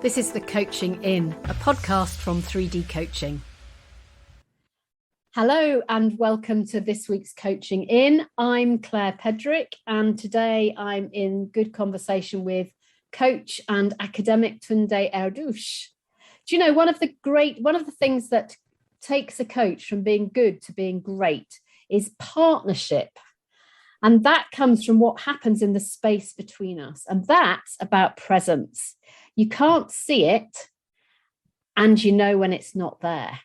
This is the Coaching In, a podcast from 3D Coaching. Hello and welcome to this week's Coaching In. I'm Claire Pedrick and today I'm in good conversation with coach and academic Tünde Erdös. Do you know, one of the things that takes a coach from being good to being great is partnership. And that comes from what happens in the space between us. And that's about presence. You can't see it, and you know when it's not there.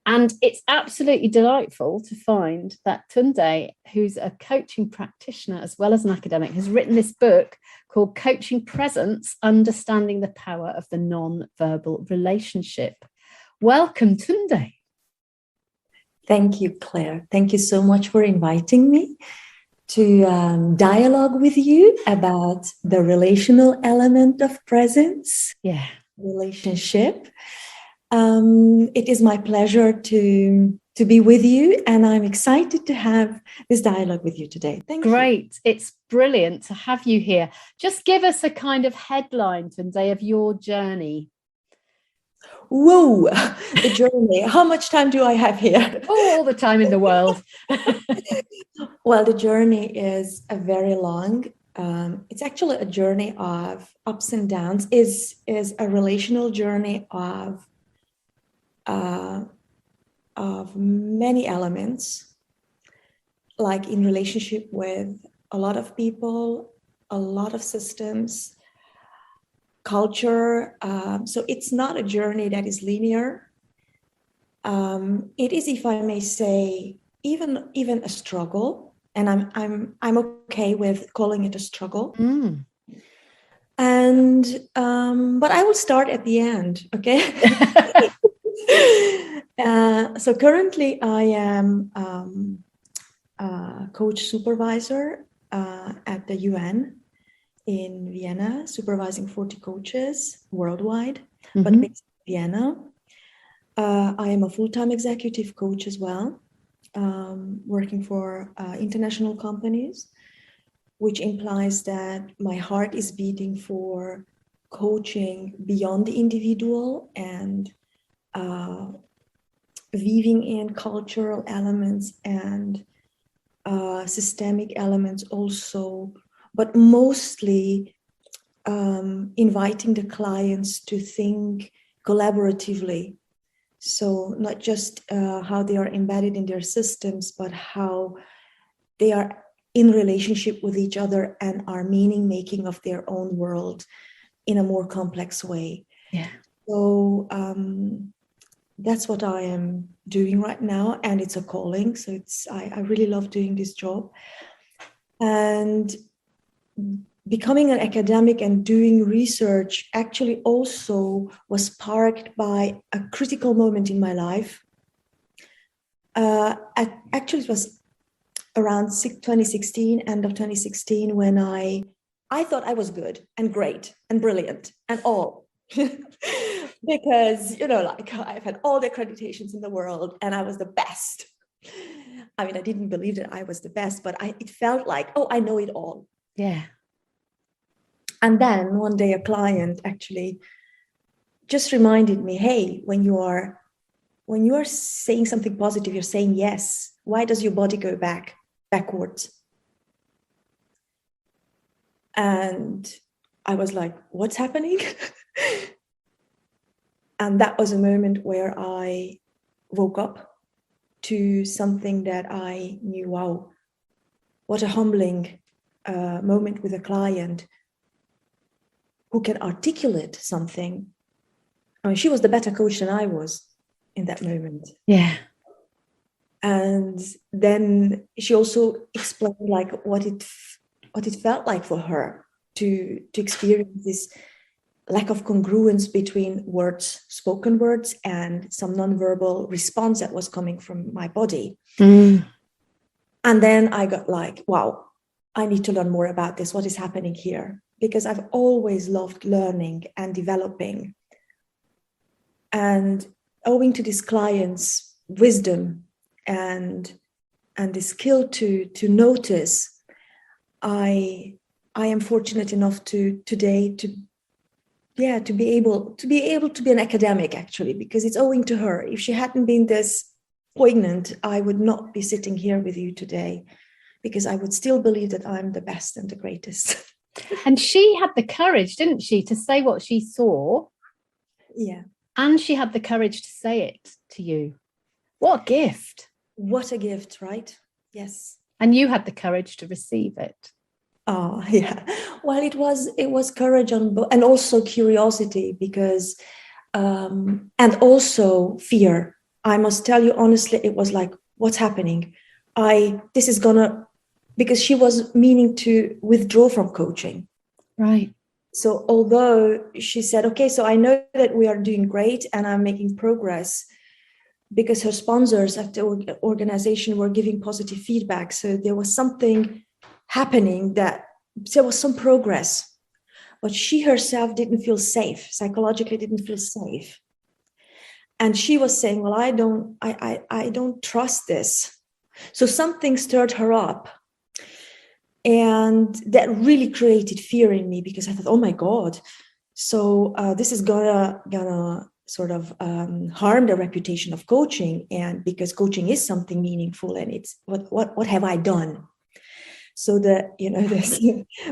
And it's absolutely delightful to find that Tünde, who's a coaching practitioner as well as an academic, has written this book called Coaching Presence, Understanding the Power of the Non-Verbal Relationship. Welcome, Tünde. Thank you, Claire. Thank you so much for inviting me to dialogue with you about the relational element of presence, relationship. It is my pleasure to be with you, and I'm excited to have this dialogue with you today. Thank you. Great. It's brilliant to have you here. Just give us a kind of headline, Tünde, of your journey. Whoa, the journey. How much time do I have here? Oh, all the time in the world. Well, the journey is a very long. It's actually a journey of ups and downs. Is a relational journey of many elements, like in relationship with a lot of people, a lot of systems, culture. So it's not a journey that is linear. It is, if I may say, even a struggle, and I'm okay with calling it a struggle. And but I will start at the end, okay? So currently I am a coach supervisor at the UN in Vienna, supervising 40 coaches worldwide, but based in Vienna. I am a full-time executive coach as well, working for international companies, which implies that my heart is beating for coaching beyond the individual and weaving in cultural elements and systemic elements also, but mostly inviting the clients to think collaboratively. So not just how they are embedded in their systems, but how they are in relationship with each other and are meaning making of their own world in a more complex way. Yeah. So that's what I am doing right now, and it's a calling. So I really love doing this job. And becoming an academic and doing research actually also was sparked by a critical moment in my life. Actually, it was around 2016, end of 2016, when I thought I was good and great and brilliant and all. Because, like I've had all the accreditations in the world and I was the best. I mean, I didn't believe that I was the best, but it felt like, oh, I know it all. Yeah. And then one day a client actually just reminded me, hey, when you are saying something positive, you're saying yes. Why does your body go backwards? And I was like, what's happening? And that was a moment where I woke up to something that I knew, wow, what a humbling moment with a client who can articulate something. I mean, she was the better coach than I was in that moment. Yeah. And then she also explained like what it felt like for her to experience this lack of congruence between words, spoken words, and some nonverbal response that was coming from my body. And then I got like, wow, I need to learn more about this. What is happening here? Because I've always loved learning and developing. And owing to this client's wisdom and the skill to notice, I am fortunate enough to today to yeah, to be able to be an academic, actually, because it's owing to her. If she hadn't been this poignant, I would not be sitting here with you today, because I would still believe that I'm the best and the greatest. And she had the courage, didn't she, to say what she saw? Yeah. And she had the courage to say it to you. What a gift. What a gift, right? Yes. And you had the courage to receive it. Oh, yeah. Well, it was courage and also curiosity, because and also fear. I must tell you honestly, it was like, what's happening? Because she was meaning to withdraw from coaching. Right. So although she said, okay, so I know that we are doing great and I'm making progress, because her sponsors at the organization were giving positive feedback. So there was something happening, that there was some progress, but she herself didn't feel safe, psychologically didn't feel safe. And she was saying, well, I don't trust this. So something stirred her up. And that really created fear in me, because I thought, oh my God, so this is gonna sort of harm the reputation of coaching. And because coaching is something meaningful, and it's what have I done? So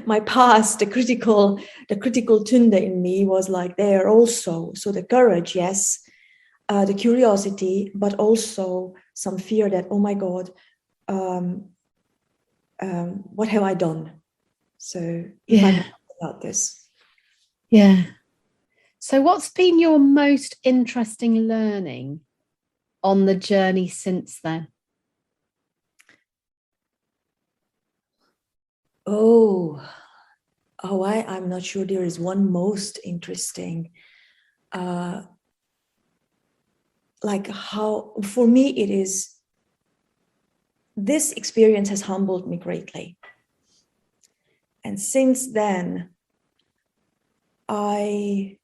my past, the critical Tünde in me was like there also. So the courage, yes, the curiosity, but also some fear that, oh my God, what have I done? So if I'm about this. Yeah. So what's been your most interesting learning on the journey since then? I'm not sure there is one most interesting. Like how, for me, it is, this experience has humbled me greatly. And since then, I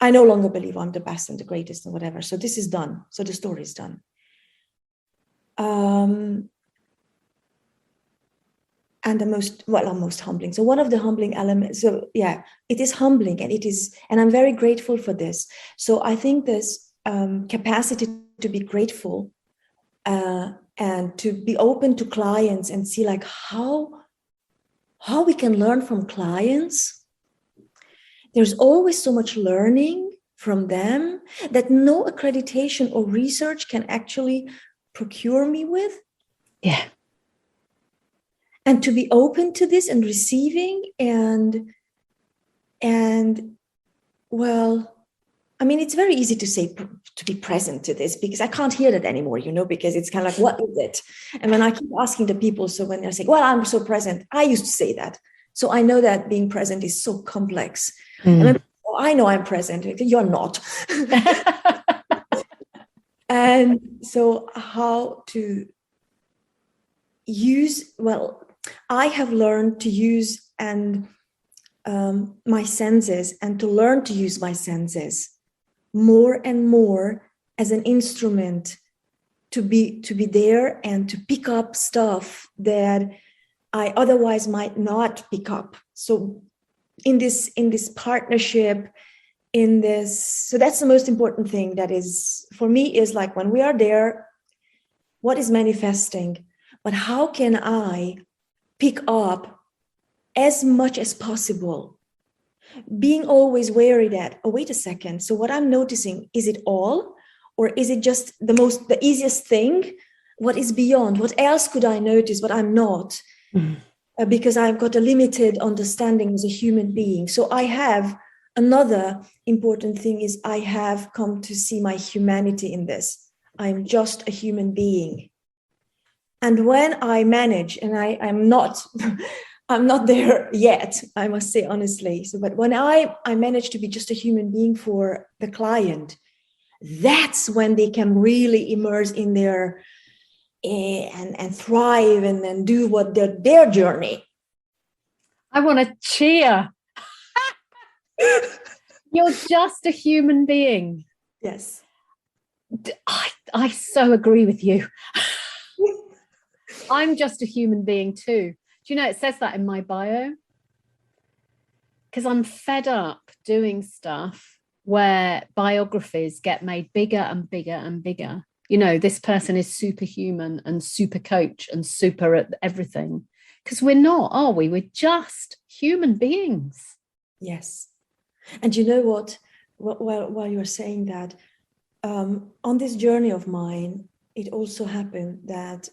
no longer believe I'm the best and the greatest and whatever. So this is done. So the story is done. And the most humbling. So one of the humbling elements, so yeah, it is humbling, and I'm very grateful for this. So I think this capacity to be grateful and to be open to clients and see like how we can learn from clients. There's always so much learning from them that no accreditation or research can actually procure me with. Yeah. And to be open to this and receiving and well, I mean, it's very easy to say to be present to this, because I can't hear that anymore, because it's kind of like, what is it? And when I keep asking the people, so when they're saying, well, I'm so present, I used to say that. So I know that being present is so complex. And then, oh, I know I'm present. You're not. And so how to use, well, I have learned to use my senses, and to learn to use my senses more and more as an instrument to be there and to pick up stuff that I otherwise might not pick up. So in this partnership, so that's the most important thing. That is, for me, is like when we are there, what is manifesting, but how can I pick up as much as possible, being always wary that, oh, wait a second, so what I'm noticing, is it all, or is it just the easiest thing? What is beyond? What else could I notice, but I'm not? Because I've got a limited understanding as a human being. So I have another important thing is I have come to see my humanity in this. I'm just a human being. And when I manage, and I'm not I'm not there yet, I must say honestly. So, but when I manage to be just a human being for the client, that's when they can really immerse in their and thrive and do what their journey. I want to cheer. You're just a human being. Yes. I so agree with you. I'm just a human being too. Do you know, it says that in my bio? Because I'm fed up doing stuff where biographies get made bigger and bigger and bigger. You know, this person is superhuman and super coach and super at everything. Because we're not, are we? We're just human beings. Yes. And you know what? While you're saying that, on this journey of mine, it also happened that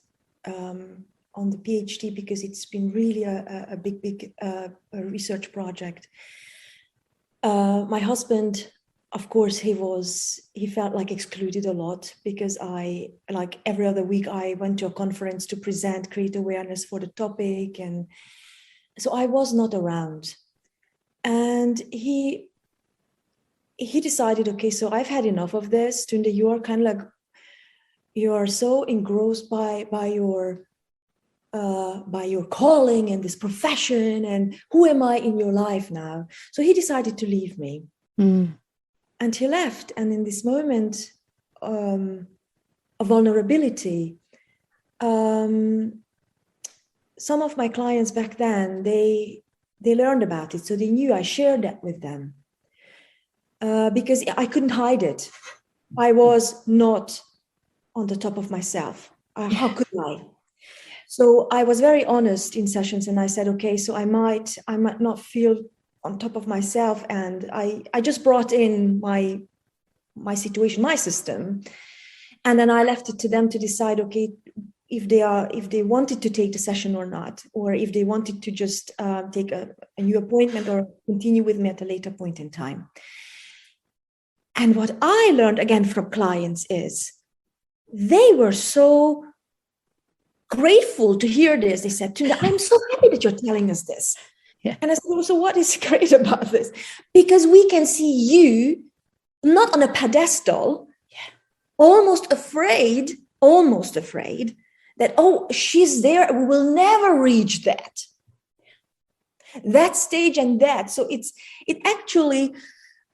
on the PhD, because it's been really a big a research project. My husband, of course, he felt like excluded a lot, because like every other week I went to a conference to present, create awareness for the topic. And so I was not around. And he decided, okay, so I've had enough of this. Tünde, you are kind of like, you are so engrossed by your calling and this profession, and who am I in your life now? So he decided to leave me. And he left. And in this moment of vulnerability, some of my clients back then, they learned about it. So they knew I shared that with them, because I couldn't hide it. I was not on the top of myself. How could I? So I was very honest in sessions, and I said, okay, so I might not feel on top of myself, and I just brought in my situation, my system, and then I left it to them to decide, okay, if they wanted to take the session or not, or if they wanted to just take a new appointment or continue with me at a later point in time. And what I learned again from clients is they were so grateful to hear this. They said, Tünde, I'm so happy that you're telling us this. Yeah. And I said, well, so what is great about this? Because we can see you not on a pedestal, almost afraid that, oh, she's there, we will never reach that stage and that. So it actually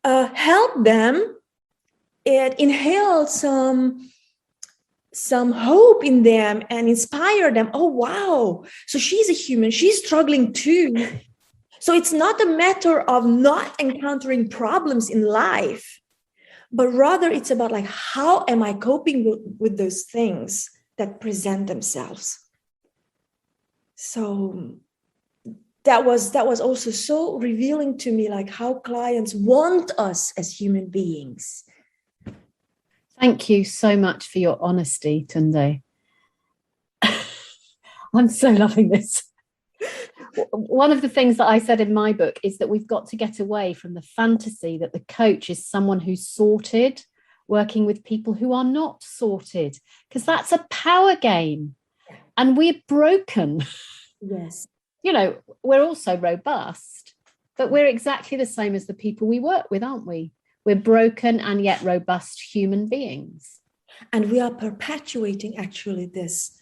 helped them. It inhaled some hope in them and inspire them. Oh, wow. So she's a human. She's struggling too. So it's not a matter of not encountering problems in life, but rather it's about like, how am I coping with those things that present themselves? So that was also so revealing to me, like how clients want us as human beings. Thank you so much for your honesty, Tünde. I'm so loving this. One of the things that I said in my book is that we've got to get away from the fantasy that the coach is someone who's sorted, working with people who are not sorted, because that's a power game and we're broken. Yes. You know, we're also robust, but we're exactly the same as the people we work with, aren't we? We're broken and yet robust human beings. And we are perpetuating actually this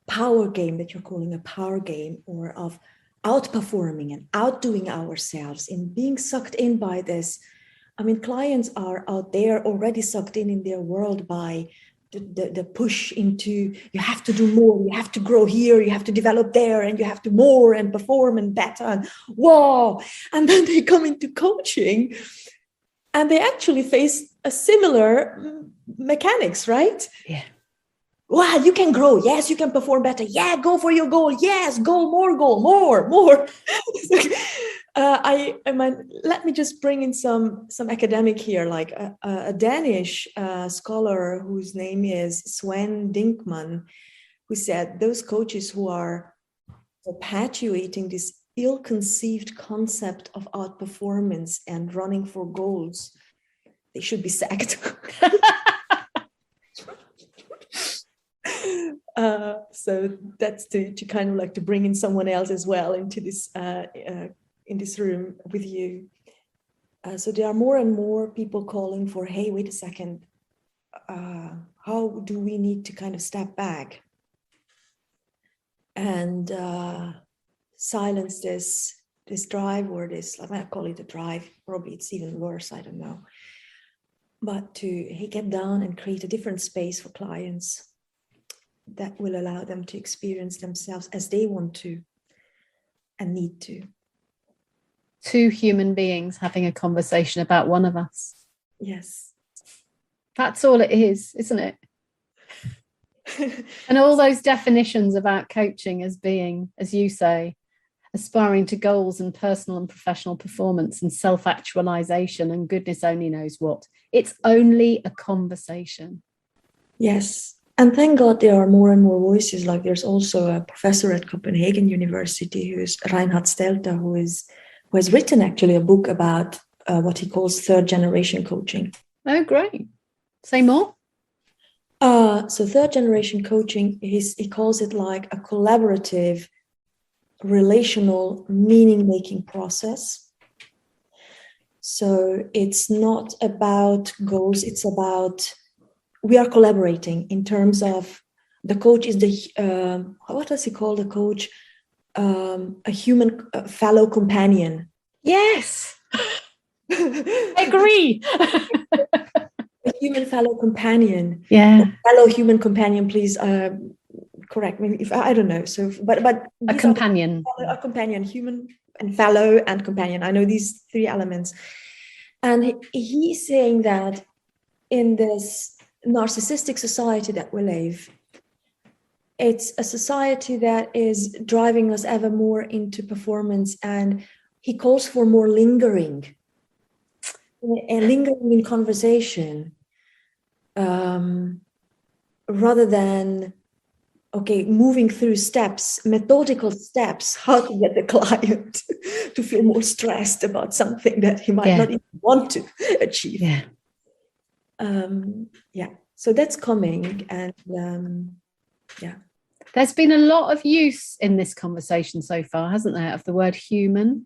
power game that you're calling a power game, or of outperforming and outdoing ourselves in being sucked in by this. I mean, clients are out there already sucked in their world by the push into, you have to do more, you have to grow here, you have to develop there, and you have to more and perform and better, and whoa. And then they come into coaching and they actually face a similar mechanics, right? Yeah. Wow, you can grow. Yes, you can perform better. Yeah, go for your goal. Yes, more. Let me just bring in some academic here, like a Danish scholar whose name is Sven Dinkman, who said those coaches who are perpetuating this ill-conceived concept of outperformance and running for goals, they should be sacked. So that's to kind of like to bring in someone else as well into this in this room with you. So there are more and more people calling for, hey, wait a second, how do we need to kind of step back and silence this drive, or this, I might call it a drive, probably it's even worse, I don't know, but to get down and create a different space for clients that will allow them to experience themselves as they want to and need to. two human beings having a conversation about one of us. Yes. That's all it is, isn't it? And all those definitions about coaching as being, as you say, aspiring to goals and personal and professional performance and self-actualization and goodness only knows what. It's only a conversation. Yes. And thank God there are more and more voices. Like there's also a professor at Copenhagen University who is Reinhard Stelter, who has written actually a book about what he calls third generation coaching. Oh, great. Say more. So third generation coaching, he calls it like a collaborative, relational, meaning-making process. So it's not about goals, it's about, we are collaborating in terms of the coach is the, what does he call the coach? A human fellow companion. Yes. I agree. A human fellow companion. Yeah. Fellow human companion, please correct me if I don't know. So, but a companion. A companion, human and fellow and companion. I know these three elements. And he's saying that in this narcissistic society that we live, it's a society that is driving us ever more into performance, and he calls for more lingering and lingering in conversation rather than moving through steps, methodical steps, how to get the client to feel more stressed about something that he might not even want to achieve. So that's coming, and there's been a lot of use in this conversation so far, hasn't there, of the word human?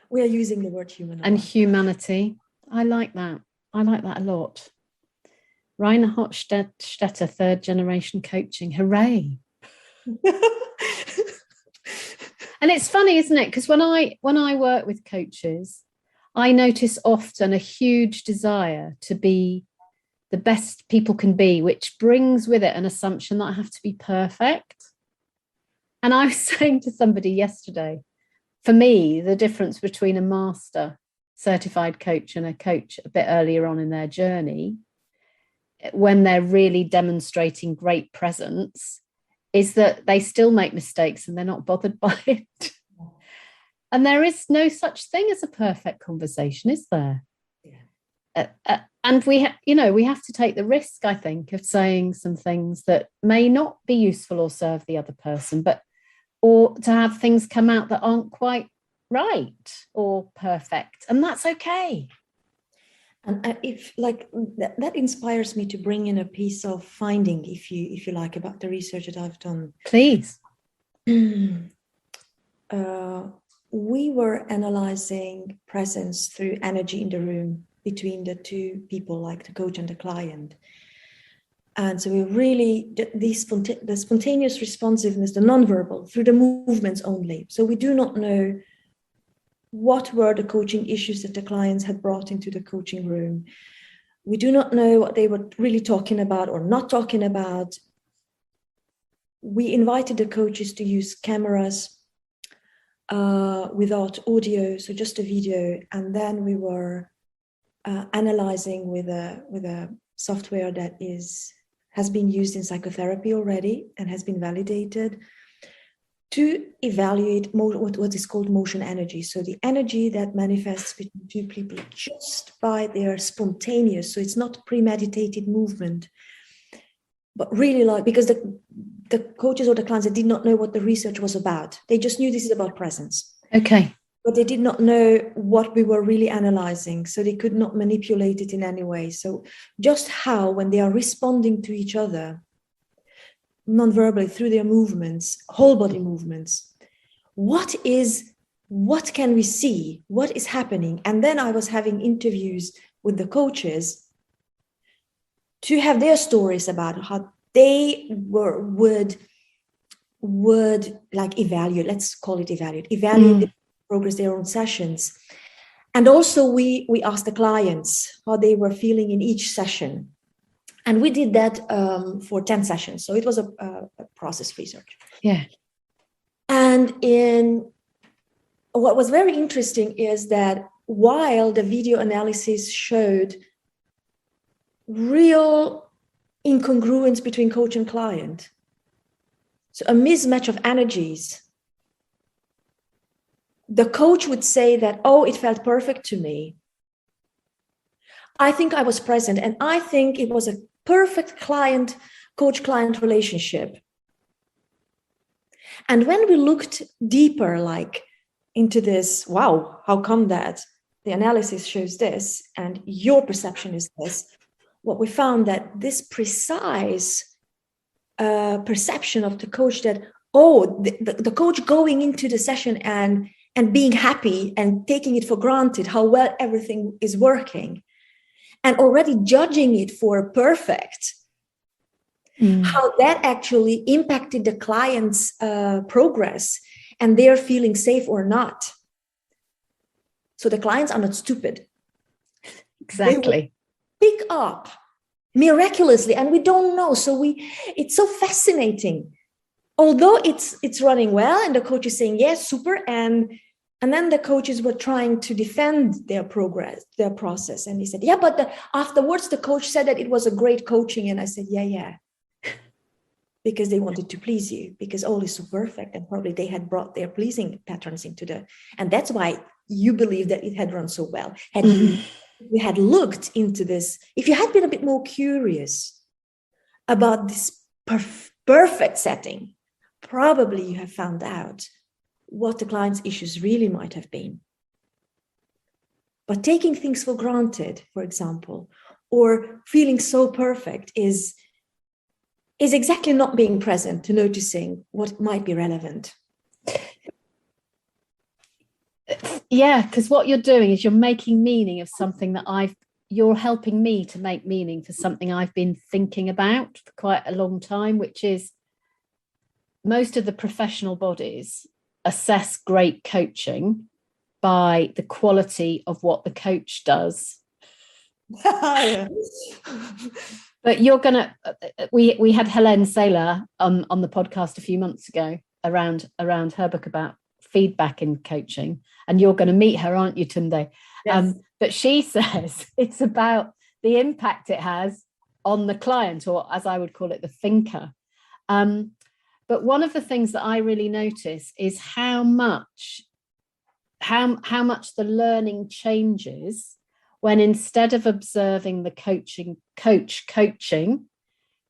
We are using the word human and humanity. I like that. I like that a lot. Reinhard Stelter, third generation coaching. Hooray. And it's funny, isn't it? Because when I work with coaches, I notice often a huge desire to be the best people can be, which brings with it an assumption that I have to be perfect. And I was saying to somebody yesterday, for me, the difference between a master certified coach and a coach a bit earlier on in their journey, when they're really demonstrating great presence, is that they still make mistakes and they're not bothered by it. And there is no such thing as a perfect conversation, is there? And we have to take the risk, I think, of saying some things that may not be useful or serve the other person, or to have things come out that aren't quite right or perfect, and that's okay. And if like that inspires me to bring in a piece of finding, if you like, about the research that I've done. Please. We were analyzing presence through energy in the room between the two people, like the coach and the client. And so we really, the spontaneous responsiveness, the nonverbal, through the movements only. So we do not know what were the coaching issues that the clients had brought into the coaching room. We do not know what they were really talking about or not talking about. We invited the coaches to use cameras without audio, so just a video. And then we were analyzing with a software that has been used in psychotherapy already and has been validated to evaluate what is called motion energy. So the energy that manifests between two people just by their spontaneous, so it's not premeditated movement, but really like, because the coaches or the clients, they did not know what the research was about. They just knew this is about presence. Okay. But they did not know what we were really analyzing, so they could not manipulate it in any way. So just how, when they are responding to each other, non-verbally through their movements, whole body movements, what can we see? What is happening? And then I was having interviews with the coaches to have their stories about how they would like evaluate, let's call it evaluate the progress, their own sessions. And also we asked the clients how they were feeling in each session. And we did that for 10 sessions. So it was a process research. Yeah. And in what was very interesting is that while the video analysis showed real incongruence between coach and client, so a mismatch of energies, the coach would say that, oh, it felt perfect to me. I think I was present, and I think it was a perfect coach-client relationship. And when we looked deeper, like into this, wow, how come that the analysis shows this and your perception is this? What we found that this precise perception of the coach that, oh, the coach going into the session and being happy and taking it for granted, how well everything is working, and already judging it for perfect, how that actually impacted the client's progress and they're feeling safe or not. So the clients are not stupid. Exactly. Pick up miraculously, and we don't know. So it's so fascinating. Although it's running well, and the coach is saying, yes, super, and then the coaches were trying to defend their progress, their process. And he said, yeah, but afterwards the coach said that it was a great coaching. And I said, yeah. Because they wanted to please you, because all is so perfect. And probably they had brought their pleasing patterns and that's why you believe that it had run so well. Had you had looked into this, if you had been a bit more curious about this perfect setting, probably you have found out what the client's issues really might have been. But taking things for granted, for example, or feeling so perfect is exactly not being present to noticing what might be relevant. Yeah, because what you're doing is you're making meaning of something that you're helping me to make meaning for something I've been thinking about for quite a long time, which is most of the professional bodies assess great coaching by the quality of what the coach does. But you're gonna we had Helene Saylor on the podcast a few months ago around her book about feedback in coaching, and you're going to meet her, aren't you, Tünde? Yes. But she says it's about the impact it has on the client, or as I would call it, the thinker. But one of the things that I really notice is how much the learning changes when instead of observing the coach coaching,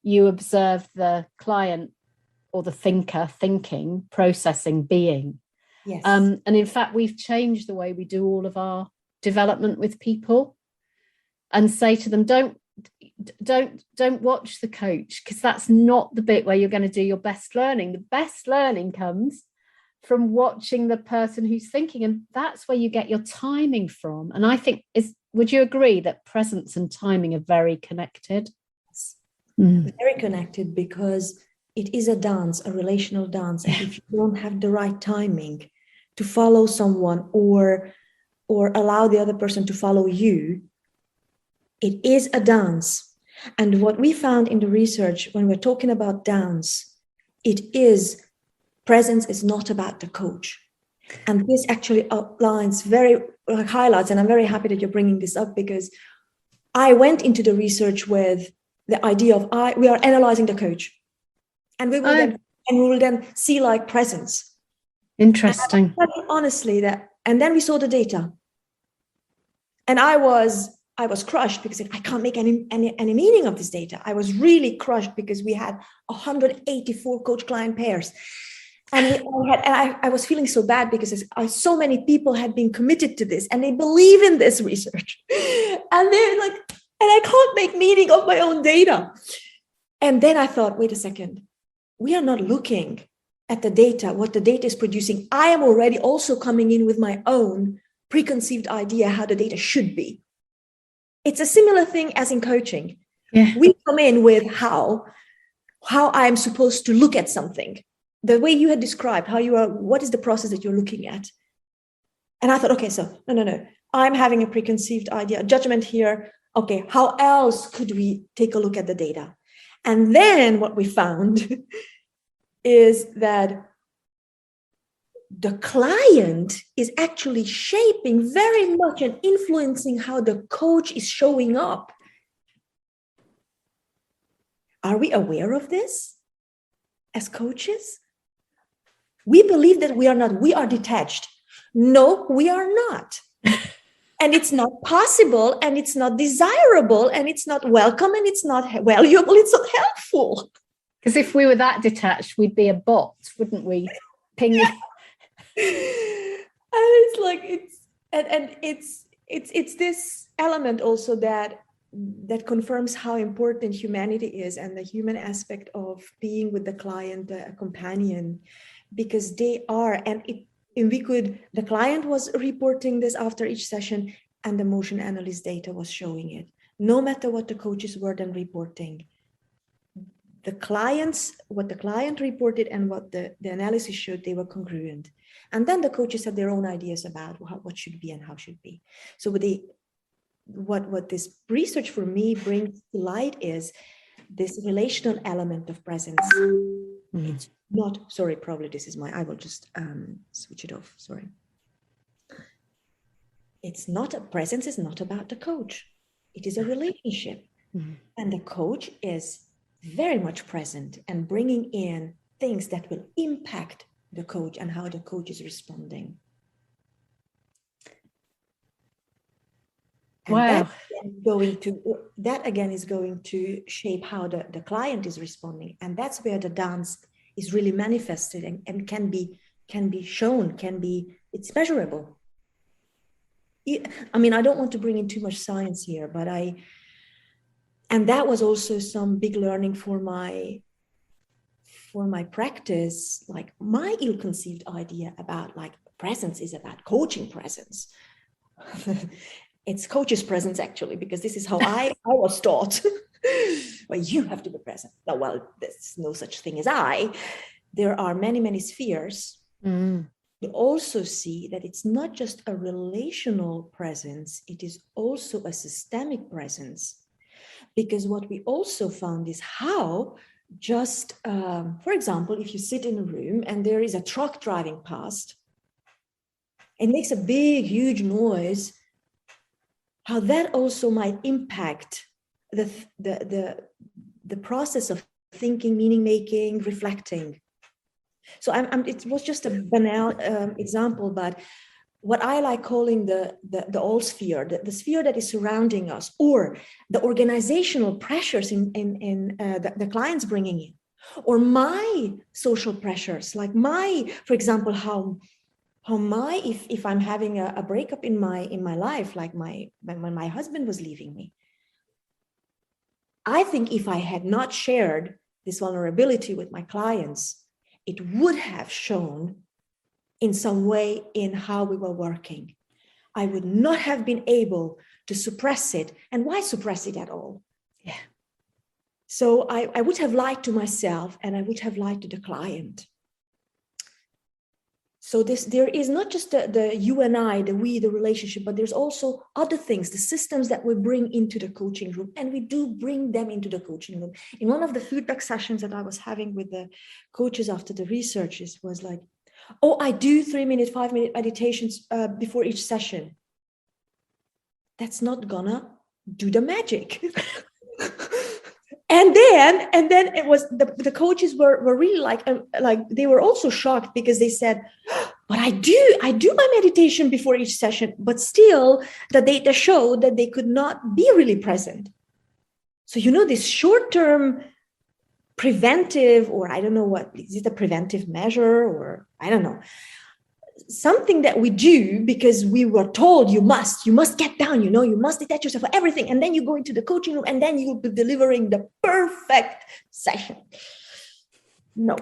you observe the client or the thinker thinking, processing, being. Yes. And in fact, we've changed the way we do all of our development with people, and say to them, don't watch the coach, because that's not the bit where you're going to do your best learning. The best learning comes from watching the person who's thinking, and that's where you get your timing from. And I think would you agree that presence and timing are very connected? Very connected, because it is a dance, a relational dance. And if you don't have the right timing to follow someone or allow the other person to follow you, it is a dance. And what we found in the research, when we're talking about dance, presence is not about the coach. And this actually highlights, and I'm very happy that you're bringing this up, because I went into the research with the idea of we are analyzing the coach, and we will then see like presence. Interesting. Honestly, and then we saw the data, and I was crushed, because I can't make any meaning of this data. I was really crushed, because we had 184 coach-client pairs. And I was feeling so bad, because so many people had been committed to this, and they believe in this research. And they're like, and I can't make meaning of my own data. And then I thought, wait a second, we are not looking at the data, what the data is producing. I am already also coming in with my own preconceived idea how the data should be. It's a similar thing as in coaching. Yeah. We come in with how I'm supposed to look at something. The way you had described what is the process that you're looking at? And I thought, okay, so no. I'm having a preconceived idea, a judgment here. Okay, how else could we take a look at the data? And then what we found is that the client is actually shaping very much and influencing how the coach is showing up. Are we aware of this as coaches? We believe that we are not, we are detached. No, we are not. And it's not possible, and it's not desirable, and it's not welcome, and it's not valuable, it's not helpful. Because if we were that detached, we'd be a bot, wouldn't we? Ping. And it's like, it's this element also that confirms how important humanity is, and the human aspect of being with the client, a companion, because they are, the client was reporting this after each session, and the motion analyst data was showing it. No matter what the coaches were then reporting, what the client reported and what the analysis showed, they were congruent. And then the coaches had their own ideas about what should be and how should be. So what this research for me brings to light is this relational element of presence. It's not, sorry, probably this is I will just switch it off, sorry. Presence is not about the coach. It is a relationship. And the coach is very much present and bringing in things that will impact the coach and how the coach is responding. And wow. That again is going to shape how the client is responding. And that's where the dance is really manifested and can be shown, it's measurable. I mean, I don't want to bring in too much science here, but and that was also some big learning for my practice. Like, my ill-conceived idea about like presence is about coaching presence. It's coach's presence, actually, because this is how I was taught. Well, you have to be present. No, well, there's no such thing as I. There are many, many spheres. You also see that it's not just a relational presence, it is also a systemic presence. Because what we also found is how just, for example, if you sit in a room and there is a truck driving past, it makes a big, huge noise, how that also might impact the process of thinking, meaning making, reflecting. So it was just a banal example, but what I like calling the all sphere, the sphere that is surrounding us, or the organizational pressures in the clients bringing in, or my social pressures, like for example, how if I'm having a breakup in my life, like when my husband was leaving me, I think if I had not shared this vulnerability with my clients, it would have shown in some way in how we were working. I would not have been able to suppress it. And why suppress it at all? Yeah. So I would have lied to myself, and I would have lied to the client. So there is not just the you and I, the we, the relationship, but there's also other things, the systems that we bring into the coaching room, and we do bring them into the coaching room. In one of the feedback sessions that I was having with the coaches after the researches was like, oh, I do 3-minute, 5-minute meditations before each session. That's not gonna do the magic. And then it was the coaches were really like they were also shocked, because they said, but I do my meditation before each session, but still the data showed that they could not be really present. So, this short-term preventive, or I don't know what, is it a preventive measure, or I don't know, something that we do because we were told you must get down, you must detach yourself from everything, and then you go into the coaching room and then you'll be delivering the perfect session. No.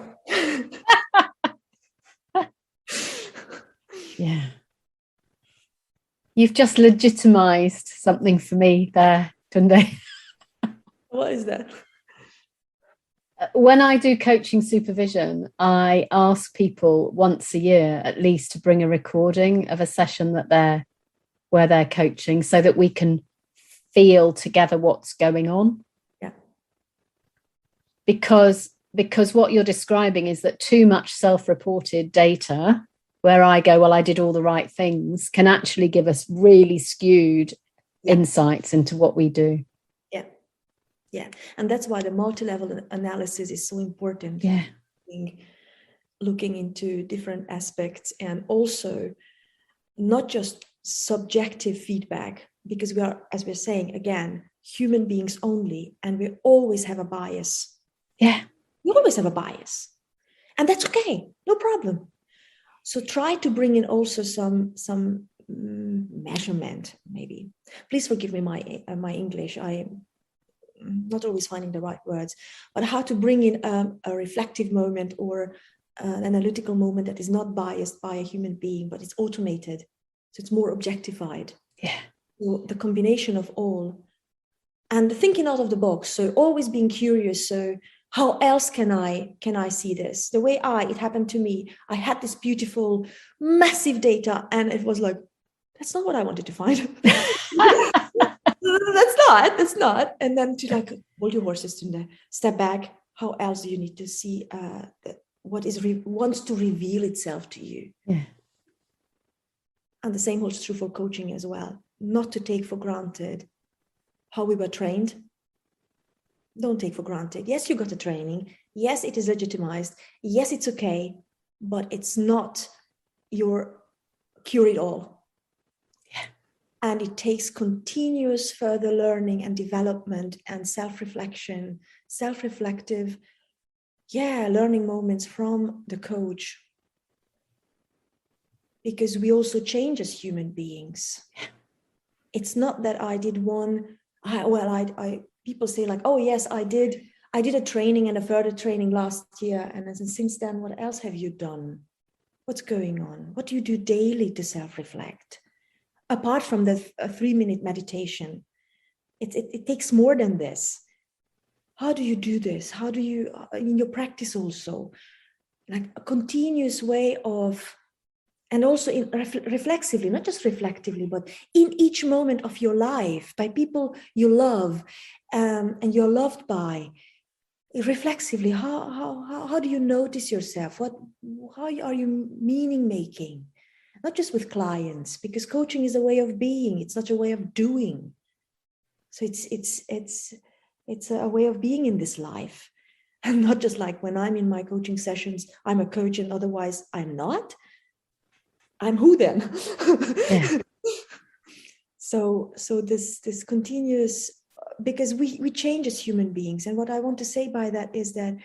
Yeah. You've just legitimized something for me there, Tünde. What is that? When I do coaching supervision, I ask people once a year at least to bring a recording of a session where they're coaching, so that we can feel together what's going on. Yeah. Because what you're describing is that too much self-reported data where I go, well, I did all the right things, can actually give us really skewed insights into what we do. Yeah. And that's why the multi-level analysis is so important. Yeah. Looking into different aspects, and also not just subjective feedback, because we are, as we're saying, again, human beings only, and we always have a bias. Yeah. We always have a bias. And that's okay, no problem. So try to bring in also some measurement, maybe. Please forgive me my English. I'm not always finding the right words, but how to bring in a reflective moment or an analytical moment that is not biased by a human being, but it's automated. So it's more objectified. Yeah. So the combination of all, and thinking out of the box. So always being curious. So how else can I see this? The way it happened to me. I had this beautiful, massive data, and it was like, that's not what I wanted to find. That's not. And then to like, hold your horses, Tünde, step back. How else do you need to see what wants to reveal itself to you? Yeah. And the same holds true for coaching as well. Not to take for granted how we were trained. Don't take for granted. Yes, you got a training. Yes, it is legitimized. Yes, it's okay, but it's not your cure-it-all. Yeah. And it takes continuous further learning and development and self-reflection, self-reflective, learning moments from the coach. Because we also change as human beings. It's not that I did people say like, oh yes, I did a training and a further training last year. And since then, what else have you done? What's going on? What do you do daily to self-reflect? Apart from the 3-minute meditation, it takes more than this. How do you do this? How do you, in your practice also, like a continuous way of, and also reflexively, not just reflectively, but in each moment of your life, by people you love and you're loved by, reflexively, how do you notice yourself? How are you meaning making? Not just with clients, because coaching is a way of being. It's not a way of doing. So it's a way of being in this life. And not just like when I'm in my coaching sessions, I'm a coach and otherwise I'm not. I'm who then? Yeah. So this continuous, because we change as human beings. And what I want to say by that is that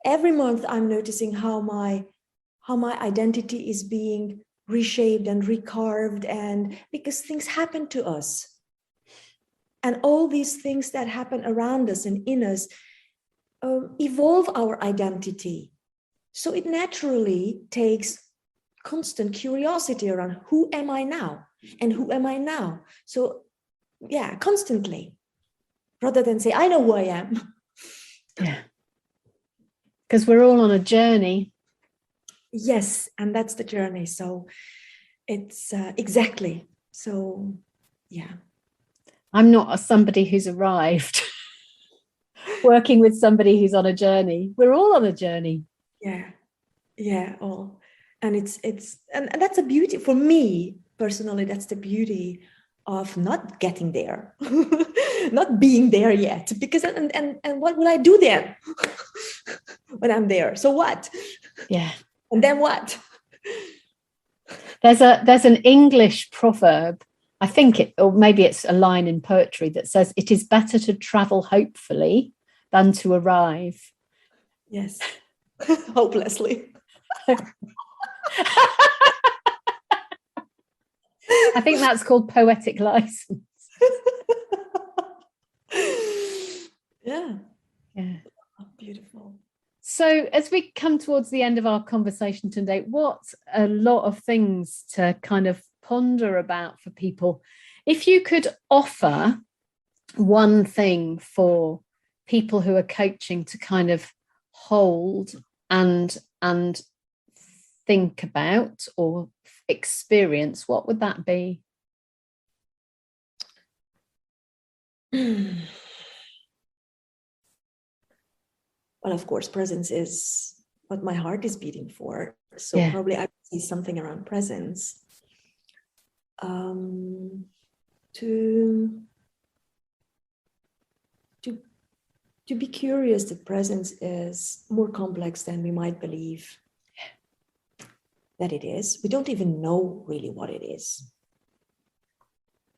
every month I'm noticing how my identity is being reshaped and recarved, and because things happen to us. And all these things that happen around us and in us evolve our identity. So it naturally takes constant curiosity around who am I now and who am I now? So constantly, rather than say, I know who I am. Yeah. Because we're all on a journey. Yes, and that's the journey. So it's exactly. So, yeah. I'm not somebody who's arrived. Working with somebody who's on a journey. We're all on a journey. Yeah, all. And it's and that's a beauty for me personally. That's the beauty of not getting there, not being there yet. Because and what will I do then when I'm there? So what? Yeah. And then what? There's an English proverb, I think or maybe it's a line in poetry that says, it is better to travel hopefully than to arrive. Yes. Hopelessly. I think that's called poetic license. Yeah. Beautiful. So as we come towards the end of our conversation today, what's a lot of things to kind of ponder about for people? If you could offer one thing for people who are coaching to kind of hold and think about or experience, what would that be? Well, of course, presence is what my heart is beating for. So Yeah. probably I would say something around presence. To be curious that presence is more complex than we might believe that it is. We don't even know really what it is.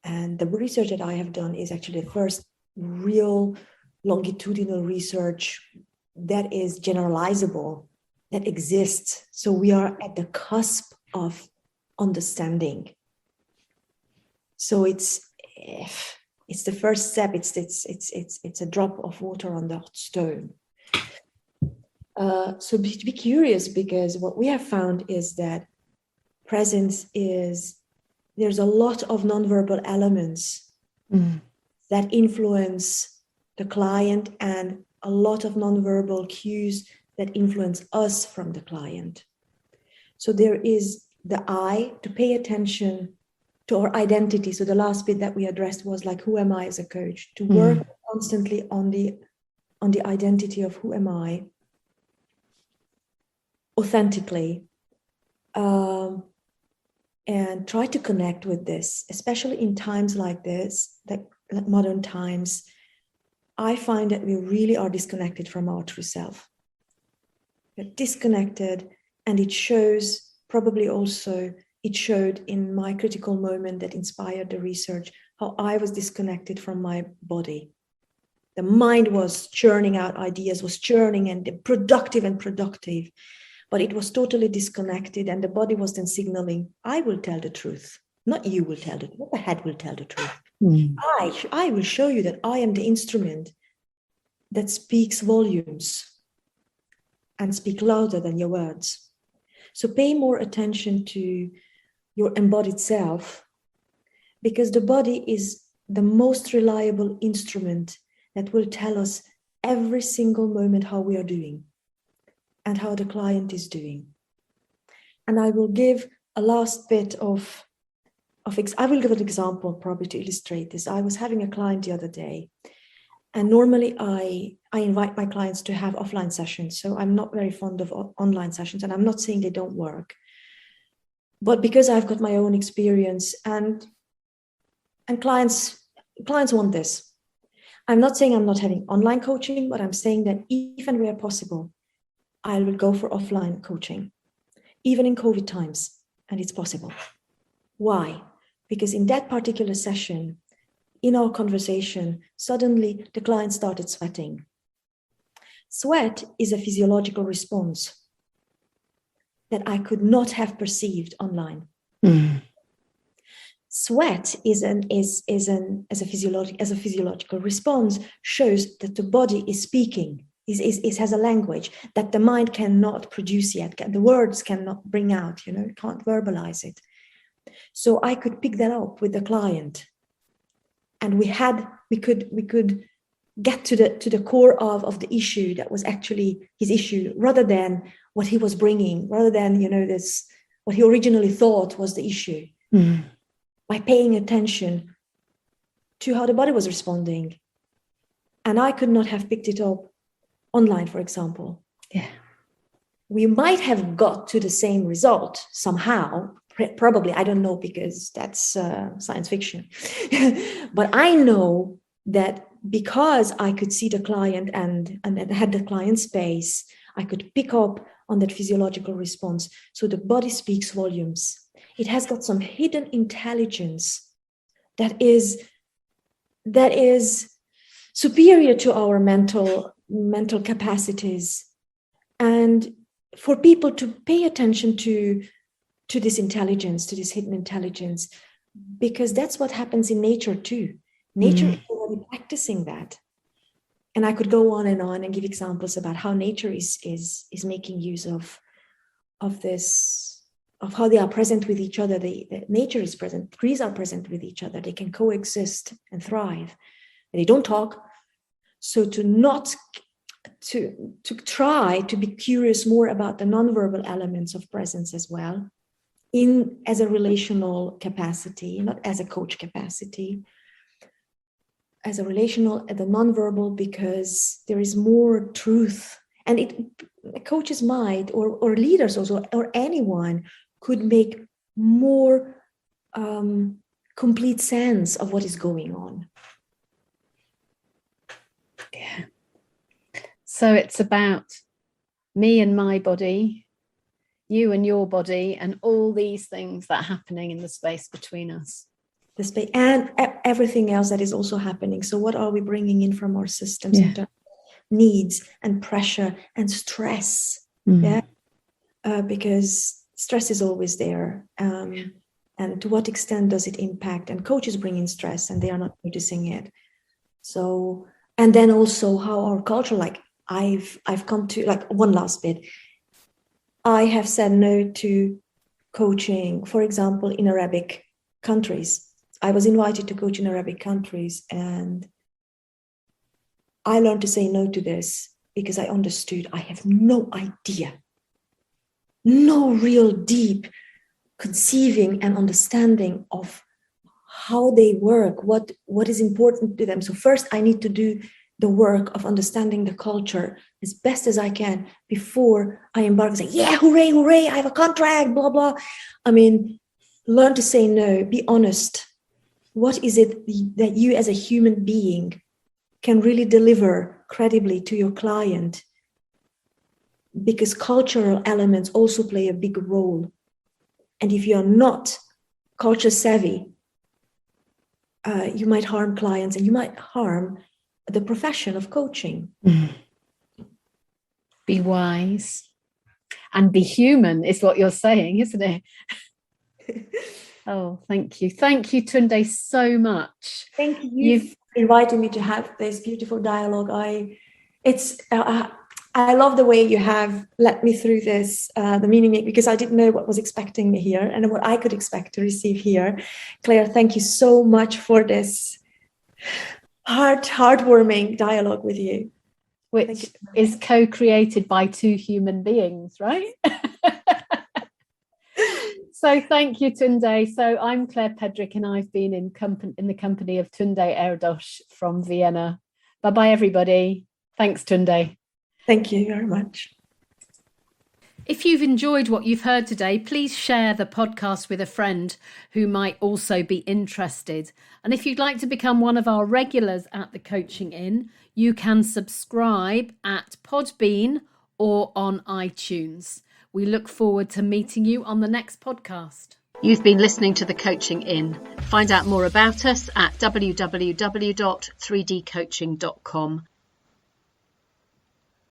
And the research that I have done is actually the first real longitudinal research that is generalizable, that exists. So we are at the cusp of understanding. So it's the first step. It's a drop of water on the hot stone. So be curious, because what we have found is that presence there's a lot of nonverbal elements that influence the client, and a lot of nonverbal cues that influence us from the client. So there is the I, to pay attention to our identity. So the last bit that we addressed was like, who am I as a coach? To work constantly on the identity of who am I authentically, and try to connect with this, especially in times like this, like modern times. I find that we really are disconnected from our true self. We're disconnected, and it shows, probably also it showed in my critical moment that inspired the research, how I was disconnected from my body. The mind was churning out ideas, was churning and productive, but it was totally disconnected, and the body was then signaling, I will tell the truth, not you will tell the truth, the head will tell the truth. I will show you that I am the instrument that speaks volumes and speak louder than your words. So pay more attention to your embodied self, because the body is the most reliable instrument that will tell us every single moment how we are doing and how the client is doing. And I will give a last bit I will give an example probably to illustrate this. I was having a client the other day, and normally I invite my clients to have offline sessions. So I'm not very fond of online sessions, and I'm not saying they don't work, but because I've got my own experience and clients want this. I'm not saying I'm not having online coaching, but I'm saying that even where possible, I will go for offline coaching, even in COVID times, and it's possible. Why? Because in that particular session, in our conversation, suddenly the client started sweating. Sweat is a physiological response that I could not have perceived online. Sweat as a physiological response shows that the body is speaking. It has a language that the mind cannot produce yet. The words cannot bring out, can't verbalize it. So I could pick that up with the client, and we could get to the core of the issue that was actually his issue, rather than what he was bringing, rather than what he originally thought was the issue. By paying attention to how the body was responding, and I could not have picked it up online, for example. Yeah. We might have got to the same result somehow, probably, I don't know, because that's science fiction. But I know that because I could see the client and had the client space, I could pick up on that physiological response. So the body speaks volumes. It has got some hidden intelligence that is superior to our mental capacities. And for people to pay attention to this intelligence, to this hidden intelligence, because that's what happens in nature too. Nature is already practicing that. And I could go on and give examples about how nature is making use of this, of how they are present with each other. Nature is present, trees are present with each other. They can coexist and thrive. They don't talk. So to try to be curious more about the nonverbal elements of presence as well, as a relational capacity, not as a coach capacity, as a relational, at the nonverbal, because there is more truth And coaches might, or leaders also, or anyone could make more complete sense of what is going on. Yeah. So it's about me and my body, you and your body, and all these things that are happening in the space between us. The space and everything else that is also happening. So what are we bringing in from our systems in terms of needs and pressure and stress? Because stress is always there. And to what extent does it impact? And coaches bring in stress and they are not noticing it. So, and then also how our culture, like I've come to, like, one last bit. I have said no to coaching, for example, in Arabic countries. I was invited to coach in Arabic countries, and I learned to say no to this because I understood I have no idea, no real deep conceiving and understanding of how they work, what is important to them. So first I need to do the work of understanding the culture as best as I can before I embark and say, yeah, hooray, hooray, I have a contract, blah, blah. I mean, learn to say no, be honest. What is it that you as a human being can really deliver credibly to your client? Because cultural elements also play a big role. And if you're not culture savvy, you might harm clients and you might harm the profession of coaching. Be wise and be human is what you're saying, isn't it? Oh, thank you. Thank you, Tünde, so much. Thank you. You've invited me to have this beautiful dialogue. I love the way you have led me through this, the meaning, because I didn't know what was expecting me here and what I could expect to receive here. Claire, thank you so much for this heartwarming dialogue with you. Which is co-created by two human beings, right? So thank you, Tünde. So I'm Claire Pedrick and I've been in the company of Tünde Erdös from Vienna. Bye-bye, everybody. Thanks, Tünde. Thank you very much. If you've enjoyed what you've heard today, please share the podcast with a friend who might also be interested. And if you'd like to become one of our regulars at the Coaching Inn, you can subscribe at Podbean or on iTunes. We look forward to meeting you on the next podcast. You've been listening to the Coaching Inn. Find out more about us at www.3dcoaching.com.